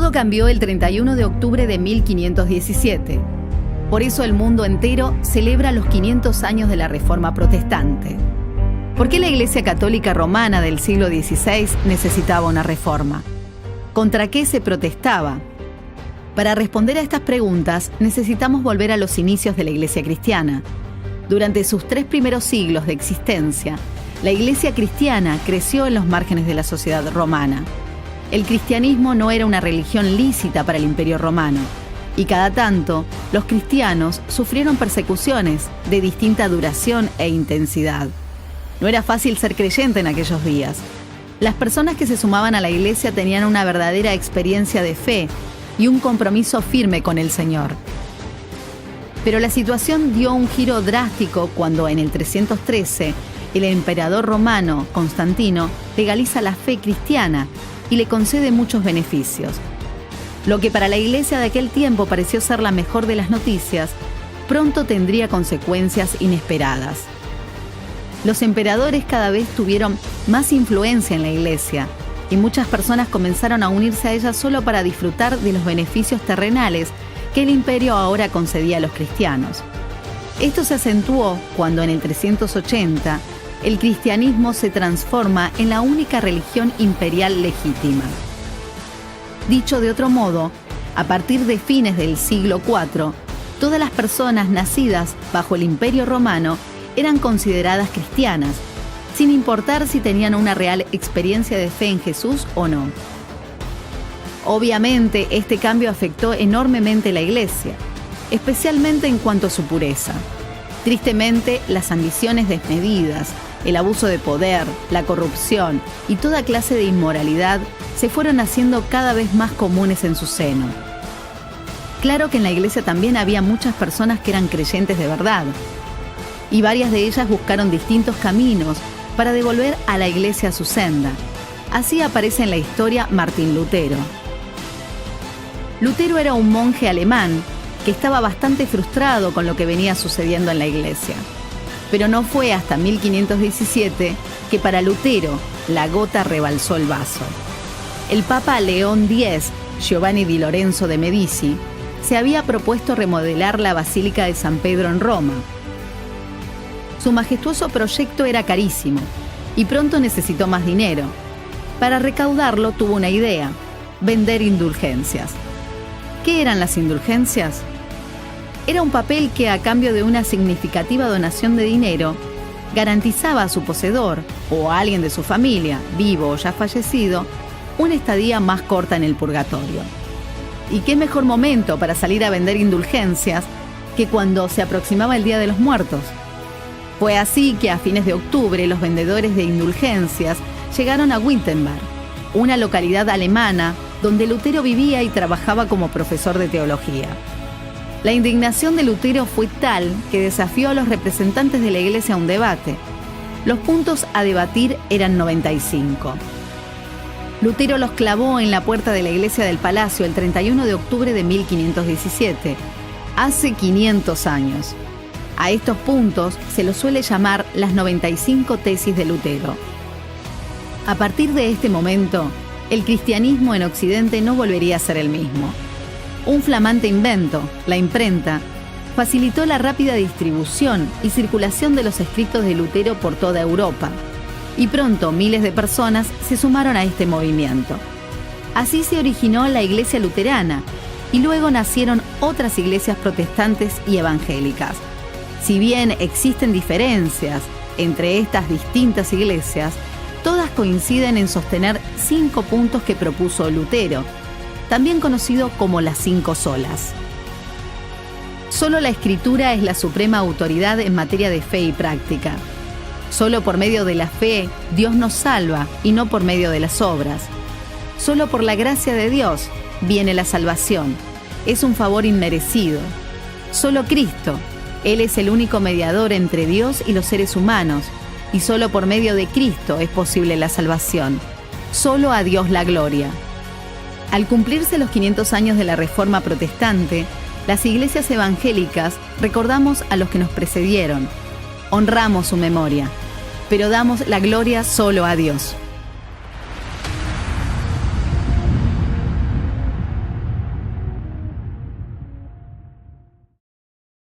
Todo cambió el 31 de octubre de 1517. Por eso el mundo entero celebra los 500 años de la Reforma Protestante. ¿Por qué la Iglesia Católica Romana del siglo XVI necesitaba una reforma? ¿Contra qué se protestaba? Para responder a estas preguntas, necesitamos volver a los inicios de la Iglesia cristiana. Durante sus 3 primeros siglos de existencia, la Iglesia cristiana creció en los márgenes de la sociedad romana. El cristianismo no era una religión lícita para el Imperio Romano, y cada tanto los cristianos sufrieron persecuciones de distinta duración e intensidad. No era fácil ser creyente en aquellos días. Las personas que se sumaban a la Iglesia tenían una verdadera experiencia de fe y un compromiso firme con el Señor. Pero la situación dio un giro drástico cuando en el 313 el emperador romano Constantino legaliza la fe cristiana y le concede muchos beneficios. Lo que para la Iglesia de aquel tiempo pareció ser la mejor de las noticias, pronto tendría consecuencias inesperadas. Los emperadores cada vez tuvieron más influencia en la Iglesia y muchas personas comenzaron a unirse a ella solo para disfrutar de los beneficios terrenales que el imperio ahora concedía a los cristianos. Esto se acentuó cuando en el 380 el cristianismo se transforma en la única religión imperial legítima. Dicho de otro modo, a partir de fines del siglo IV, todas las personas nacidas bajo el Imperio Romano eran consideradas cristianas, sin importar si tenían una real experiencia de fe en Jesús o no. Obviamente, este cambio afectó enormemente la Iglesia, especialmente en cuanto a su pureza. Tristemente, las ambiciones desmedidas, el abuso de poder, la corrupción y toda clase de inmoralidad se fueron haciendo cada vez más comunes en su seno. Claro que en la Iglesia también había muchas personas que eran creyentes de verdad, y varias de ellas buscaron distintos caminos para devolver a la Iglesia a su senda. Así aparece en la historia Martín Lutero. Lutero era un monje alemán que estaba bastante frustrado con lo que venía sucediendo en la Iglesia. Pero no fue hasta 1517 que para Lutero la gota rebalsó el vaso. El Papa León X, Giovanni di Lorenzo de Medici, se había propuesto remodelar la Basílica de San Pedro en Roma. Su majestuoso proyecto era carísimo y pronto necesitó más dinero. Para recaudarlo tuvo una idea: vender indulgencias. ¿Qué eran las indulgencias? Era un papel que, a cambio de una significativa donación de dinero, garantizaba a su poseedor o a alguien de su familia, vivo o ya fallecido, una estadía más corta en el purgatorio. ¿Y qué mejor momento para salir a vender indulgencias que cuando se aproximaba el Día de los Muertos? Fue así que a fines de octubre los vendedores de indulgencias llegaron a Wittenberg, una localidad alemana donde Lutero vivía y trabajaba como profesor de teología. La indignación de Lutero fue tal que desafió a los representantes de la Iglesia a un debate. Los puntos a debatir eran 95. Lutero los clavó en la puerta de la Iglesia del Palacio el 31 de octubre de 1517, hace 500 años. A estos puntos se los suele llamar las 95 tesis de Lutero. A partir de este momento, el cristianismo en Occidente no volvería a ser el mismo. Un flamante invento, la imprenta, facilitó la rápida distribución y circulación de los escritos de Lutero por toda Europa, y pronto miles de personas se sumaron a este movimiento. Así se originó la Iglesia luterana, y luego nacieron otras iglesias protestantes y evangélicas. Si bien existen diferencias entre estas distintas iglesias, todas coinciden en sostener 5 puntos que propuso Lutero, también conocido como las 5 solas. Solo la Escritura es la suprema autoridad en materia de fe y práctica. Solo por medio de la fe Dios nos salva y no por medio de las obras. Solo por la gracia de Dios viene la salvación. Es un favor inmerecido. Solo Cristo, Él es el único mediador entre Dios y los seres humanos, y solo por medio de Cristo es posible la salvación. Solo a Dios la gloria. Al cumplirse los 500 años de la Reforma Protestante, las iglesias evangélicas recordamos a los que nos precedieron, honramos su memoria, pero damos la gloria solo a Dios.